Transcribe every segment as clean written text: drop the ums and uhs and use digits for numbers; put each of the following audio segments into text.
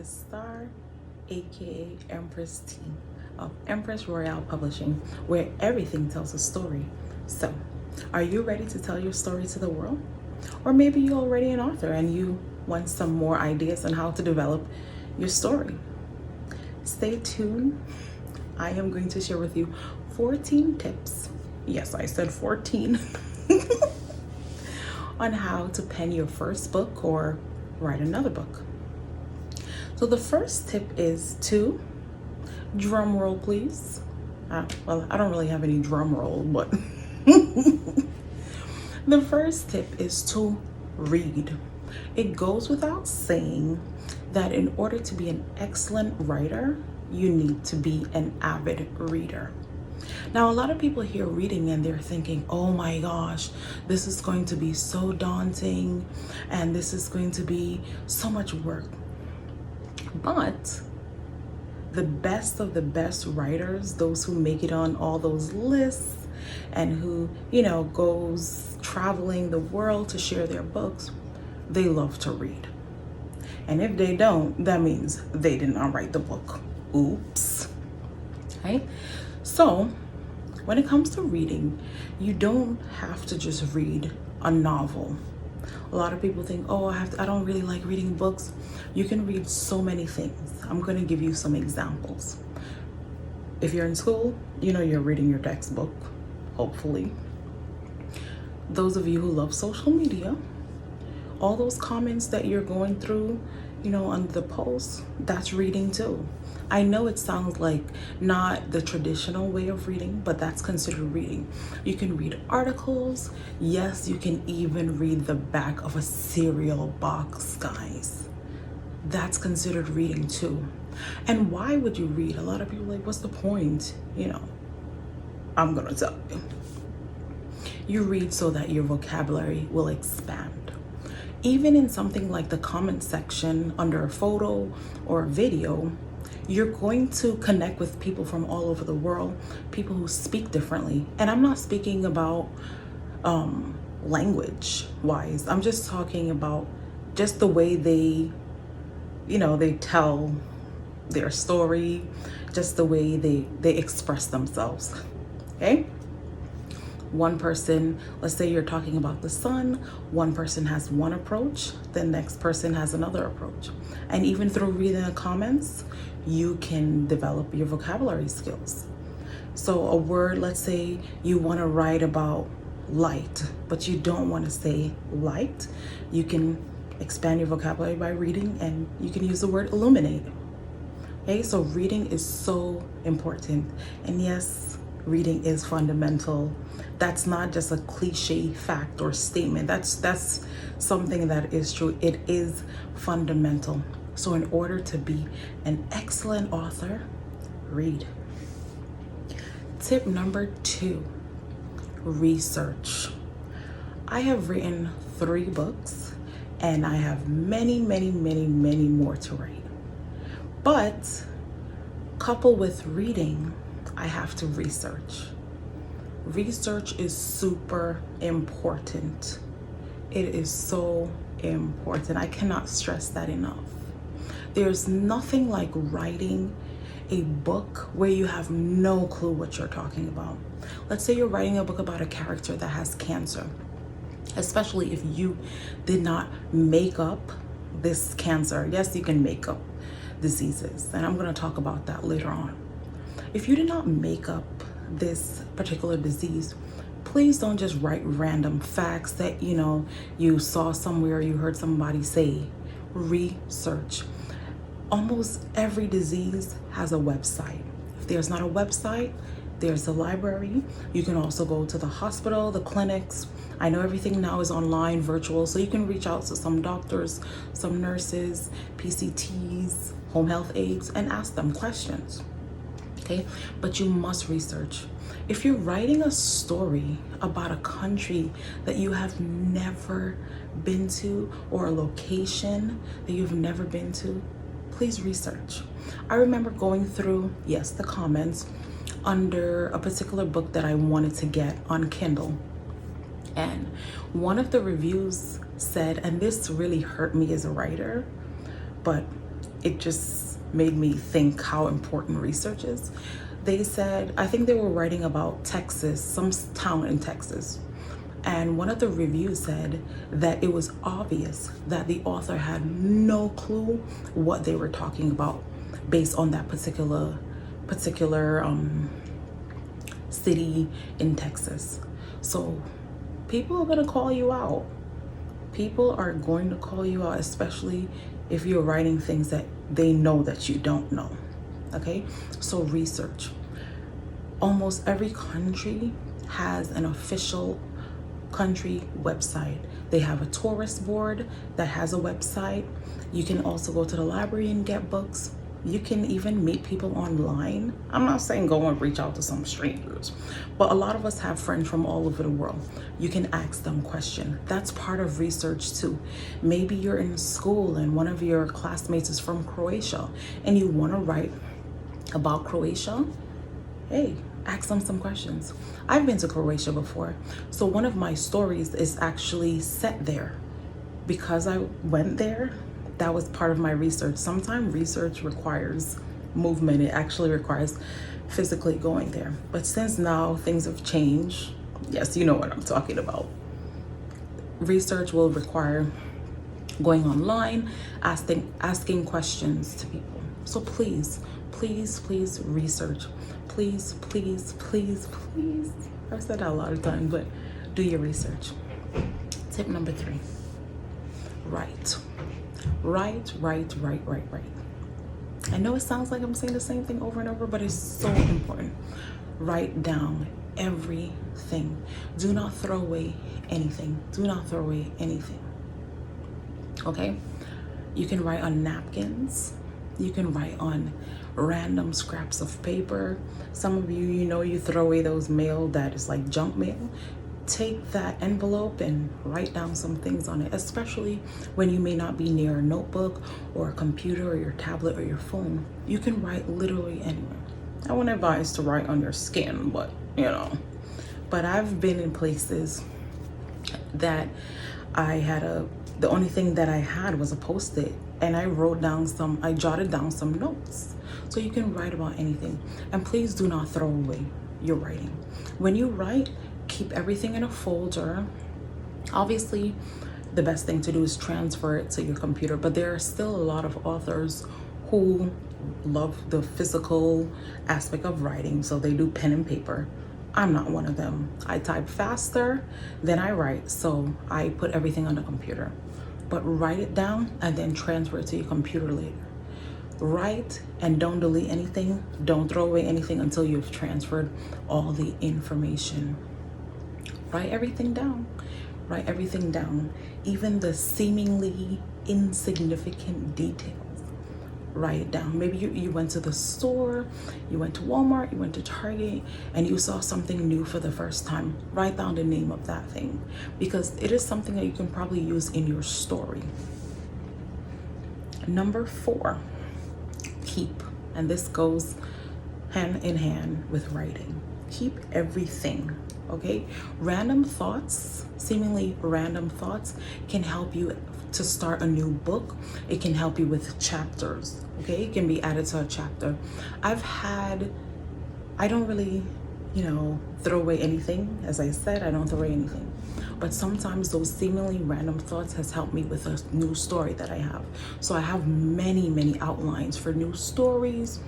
Empress Star, aka Empress T of Empress Royale Publishing, where everything tells a story. So, are you ready to tell your story to the world? Or maybe you're already an author and you want some more ideas on how to develop your story. Stay tuned. I am going to share with you 14 tips. Yes, I said 14. On how to pen your first book or write another book. So the first tip is to, drum roll please. Well, I don't really have any drum roll, but the first tip is to read. It goes without saying that in order to be an excellent writer, you need to be an avid reader. Now, a lot of people hear reading and they're thinking, oh my gosh, this is going to be so daunting and this is going to be so much work. But the best of the best writers, those who make it on all those lists and who, goes traveling the world to share their books, they love to read. And if they don't, that means they did not write the book. Oops. Right? So, when it comes to reading, you don't have to just read a novel. A lot of people think, oh, I don't really like reading books. You can read so many things. I'm going to give you some examples. If you're in school, you're reading your textbook, hopefully. Those of you who love social media, all those comments that you're going through, on the posts, that's reading too. I know it sounds like not the traditional way of reading, but that's considered reading. You can read articles. Yes, you can even read the back of a cereal box, guys. That's considered reading too. And why would you read? A lot of people are like, what's the point? I'm gonna tell you. You read so that your vocabulary will expand. Even in something like the comment section under a photo or a video, you're going to connect with people from all over the world, people who speak differently. And I'm not speaking about language wise. I'm just talking about just the way they tell their story, just the way they express themselves. Okay? One person, let's say you're talking about the sun, one person has one approach, the next person has another approach. And even through reading the comments, you can develop your vocabulary skills. So a word, let's say you want to write about light, but you don't want to say light. You can expand your vocabulary by reading, and you can use the word illuminate. Okay, so reading is so important. And yes, reading is fundamental. That's not just a cliche fact or statement. That's something that is true. It is fundamental. So in order to be an excellent author, read. Tip number 2, research. I have written 3 books and I have many, many, many, many more to write. But coupled with reading, I have to research. Research is super important. It is so important. I cannot stress that enough. There's nothing like writing a book where you have no clue what you're talking about. Let's say you're writing a book about a character that has cancer, especially if you did not make up this cancer. Yes, you can make up diseases, and I'm going to talk about that later on. If you did not make up this particular disease, please don't just write random facts that you saw somewhere, you heard somebody say. Research. Almost every disease has a website. If there's not a website, there's a library. You can also go to the hospital, the clinics. I know everything now is online, virtual, so you can reach out to some doctors, some nurses, PCTs, home health aides, and ask them questions. Okay, but you must research. If you're writing a story about a country that you have never been to or a location that you've never been to, please research. I remember going through, the comments under a particular book that I wanted to get on Kindle. And one of the reviews said, and this really hurt me as a writer, but it just made me think how important research is. They said, I think they were writing about Texas, some town in Texas. And one of the reviews said that it was obvious that the author had no clue what they were talking about based on that particular city in Texas. So people are gonna call you out. People are going to call you out, especially if you're writing things that they know that you don't know. Okay, so research. Almost every country has an official country website. They have a tourist board that has a website. You can also go to the library and get books. You can even meet people online. I'm not saying go and reach out to some strangers, but a lot of us have friends from all over the world. You can ask them questions. That's part of research too. Maybe you're in school and one of your classmates is from Croatia and you want to write about Croatia. Hey, ask them some questions. I've been to Croatia before, so one of my stories is actually set there. Because I went there, that was part of my research. Sometimes research requires movement. It actually requires physically going there. But since now things have changed, yes, you know what I'm talking about. Research will require going online, asking questions to people. So please research. Please. I've said that a lot of times, but do your research. Tip number 3, write. I know it sounds like I'm saying the same thing over and over, but it's so important. Write down everything. Do not throw away anything. Okay? You can write on napkins. You can write on random scraps of paper. Some of you, you throw away those mail that is like junk mail. Take that envelope and write down some things on it, especially when you may not be near a notebook or a computer or your tablet or your phone. You can write literally anywhere. I wouldn't advise to write on your skin, but But I've been in places that the only thing that I had was a Post-it, and I jotted down some notes. So you can write about anything. And please do not throw away your writing. When you write, keep everything in a folder. Obviously, the best thing to do is transfer it to your computer, but there are still a lot of authors who love the physical aspect of writing, so they do pen and paper. I'm not one of them. I type faster than I write, so I put everything on the computer. But write it down and then transfer it to your computer later. Write and don't delete anything. Don't throw away anything until you've transferred all the information. Write everything down. Even the seemingly insignificant details. Write it down. Maybe you went to the store, you went to Walmart, you went to Target, and you saw something new for the first time. Write down the name of that thing, because it is something that you can probably use in your story. Number 4, keep. And this goes hand in hand with writing. Keep everything. Okay, seemingly random thoughts can help you to start a new book. It can help you with chapters. Okay, it can be added to a chapter. I don't really, throw away anything. As I said, I don't throw away anything. But sometimes those seemingly random thoughts has helped me with a new story that I have. So I have many outlines for new stories,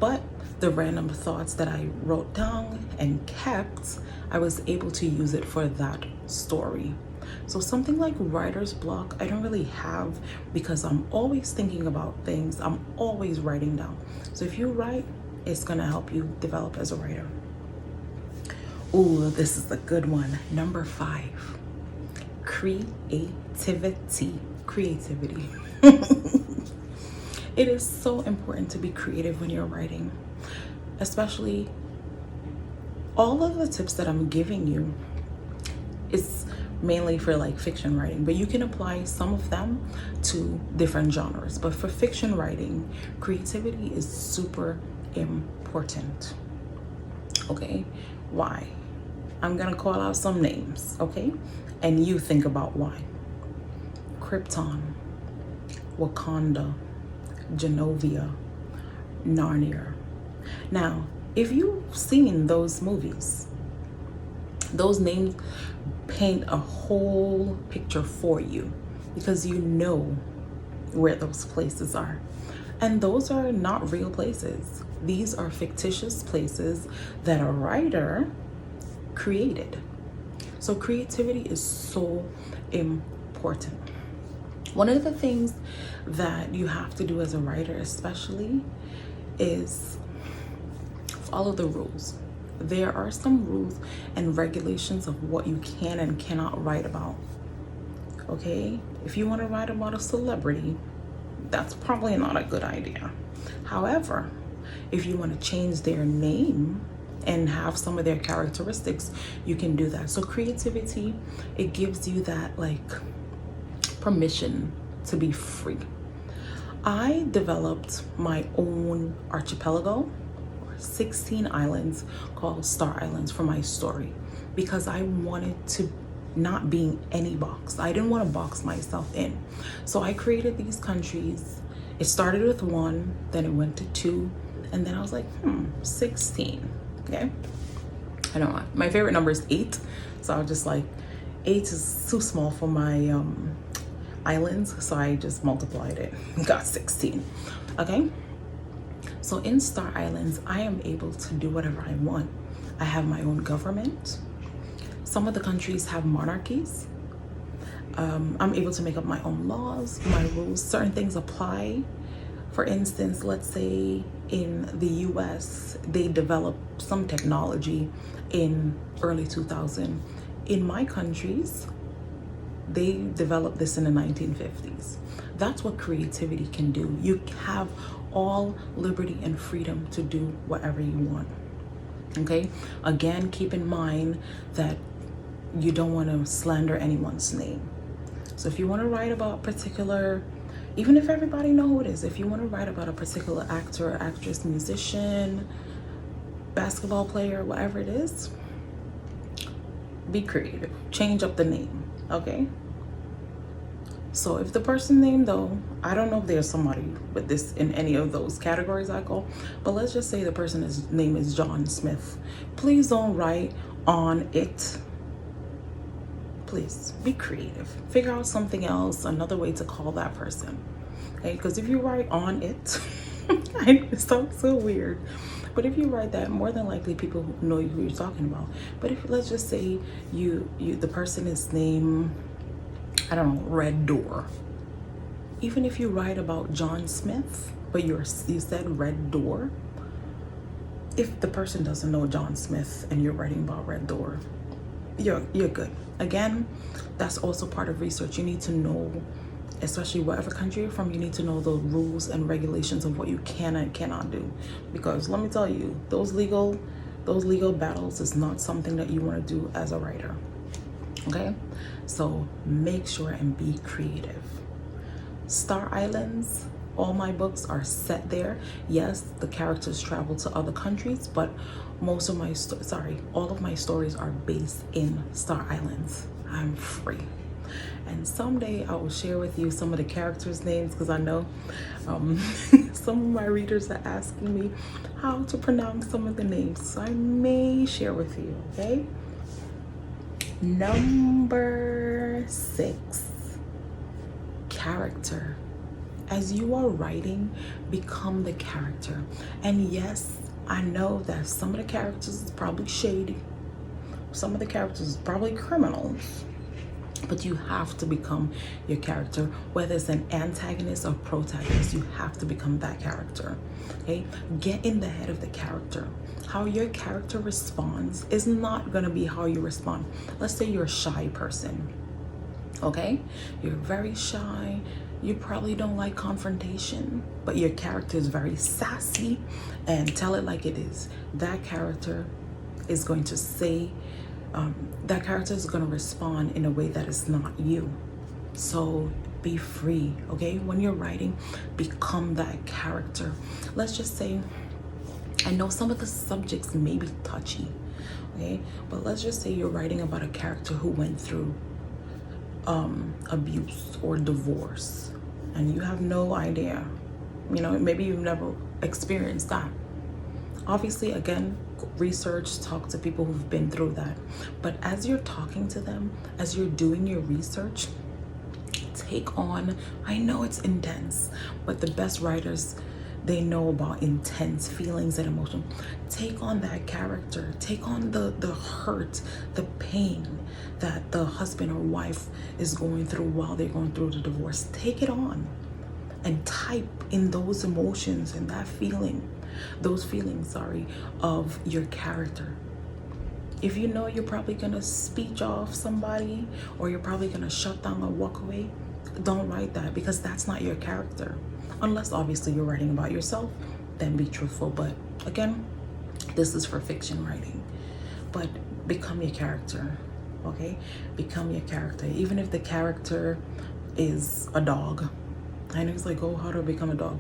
but the random thoughts that I wrote down and kept, I was able to use it for that story. So something like writer's block, I don't really have, because I'm always thinking about things. I'm always writing down. So if you write, it's gonna help you develop as a writer. Ooh, this is a good one. Number 5, creativity. It is so important to be creative when you're writing, especially all of the tips that I'm giving you is mainly for like fiction writing, but you can apply some of them to different genres. But for fiction writing, creativity is super important. Okay, why? I'm gonna call out some names, okay? And you think about why. Krypton, Wakanda, Genovia, Narnia. Now, if you've seen those movies, those names paint a whole picture for you because you know where those places are. And those are not real places. These are fictitious places that a writer created. So creativity is so important. One of the things that you have to do as a writer especially is follow the rules. There are some rules and regulations of what you can and cannot write about. Okay? If you want to write about a celebrity, that's probably not a good idea. However, if you want to change their name and have some of their characteristics, you can do that. So creativity, it gives you that like permission to be free. I developed my own archipelago, 16 islands, called Star Islands, for my story because I wanted to not be in any box. I didn't want to box myself in. So I created these countries. It started with 1, then it went to 2, and then I was like, 16. Okay. I don't know. My favorite number is 8. So I was just like, 8 is too small for my islands. So I just multiplied it and got 16. Okay. So in Star Islands, I am able to do whatever I want. I have my own government. Some of the countries have monarchies. I'm able to make up my own laws, my rules. Certain things apply. For instance, let's say in the US, they developed some technology in early 2000. In my countries, they developed this in the 1950s. That's what creativity can do. You have all liberty and freedom to do whatever you want. Okay? Again, keep in mind that you don't want to slander anyone's name. So if you want to write about particular, even if everybody know who it is, if you want to write about a particular actor, actress, musician, basketball player, whatever it is, be creative. Change up the name, okay? So if the person name though, I don't know if there's somebody with this in any of those categories I call, but let's just say the person's name is John Smith. Please don't write on it. Please be creative. Figure out something else, another way to call that person. Okay, because if you write on it, it sounds so weird. But if you write that, more than likely people know who you're talking about. But if let's just say the person is named, I don't know, Red Door. Even if you write about John Smith, but you said Red Door, if the person doesn't know John Smith and you're writing about Red Door, you're good. Again, that's also part of research. You need to know, especially whatever country you're from, you need to know the rules and regulations of what you can and cannot do. Because let me tell you, those legal battles is not something that you want to do as a writer. Okay? So make sure and be creative. Star Islands, all my books are set there. Yes, the characters travel to other countries, but most of my all of my stories are based in Star Islands. I'm free. And someday I will share with you some of the characters' names because I know some of my readers are asking me how to pronounce some of the names. So I may share with you, okay? Number 6, character. As you are writing, become the character. And yes, I know that some of the characters is probably shady. Some of the characters is probably criminals. But you have to become your character, whether it's an antagonist or protagonist. You have to become that character. Okay, get in the head of the character. How your character responds is not going to be how you respond. Let's say you're a shy person. Okay, you're very shy. You probably don't like confrontation, but your character is very sassy and tell it like it is. That character is going to say, that character is going to respond in a way that is not you. So be free, okay? When you're writing, become that character. Let's just say, I know some of the subjects may be touchy, okay? But let's just say you're writing about a character who went through abuse or divorce, and you have no idea You know, maybe you've never experienced that. Obviously, again, research, talk to people who've been through that. But as you're talking to them, as you're doing your research, take on, I know it's intense, but the best writers, they know about intense feelings and emotion. Take on that character. Take on the hurt, the pain that the husband or wife is going through while they're going through the divorce. Take it on and type in those emotions and that feeling, those feelings, sorry, of your character. If you know you're probably gonna speech off somebody, or you're probably gonna shut down or walk away, don't write that, because that's not your character. Unless obviously you're writing about yourself, then be truthful. But again, this is for fiction writing. But become your character, okay? Become your character. Even if the character is a dog. I know it's like, oh, how do I become a dog?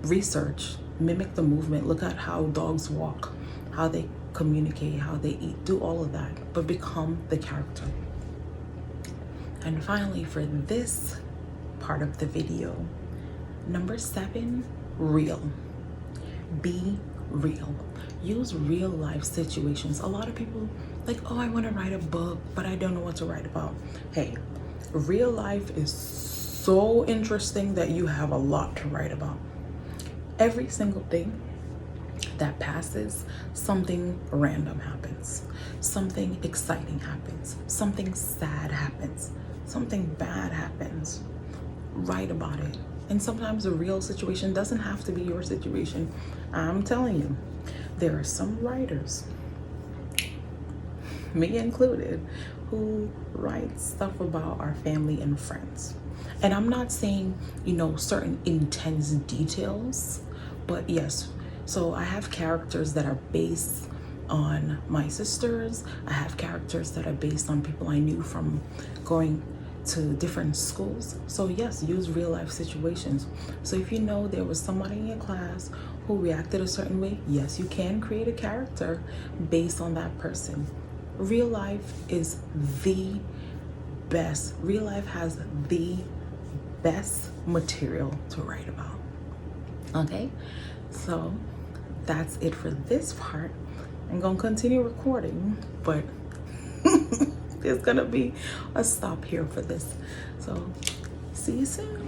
Research, mimic the movement, look at how dogs walk, how they communicate, how they eat, do all of that, but become the character. And finally, for this part of the video, number 7, real. Be real. Use real life situations. A lot of people like, oh, I want to write a book, but I don't know what to write about. Hey, real life is so interesting that you have a lot to write about. Every single thing that passes, something random happens, something exciting happens, something sad happens, something bad happens. Write about it. And sometimes a real situation doesn't have to be your situation. I'm telling you, there are some writers, me included, who write stuff about our family and friends. And I'm not saying, you know, certain intense details, but yes. So I have characters that are based on my sisters. I have characters that are based on people I knew from going to different schools. So yes, use real life situations. So if you know there was somebody in your class who reacted a certain way, yes, you can create a character based on that person. Real life is the best. Real life has the best material to write about. Okay, so that's it for this part. I'm gonna continue recording, but there's gonna be a stop here for this. So see you soon.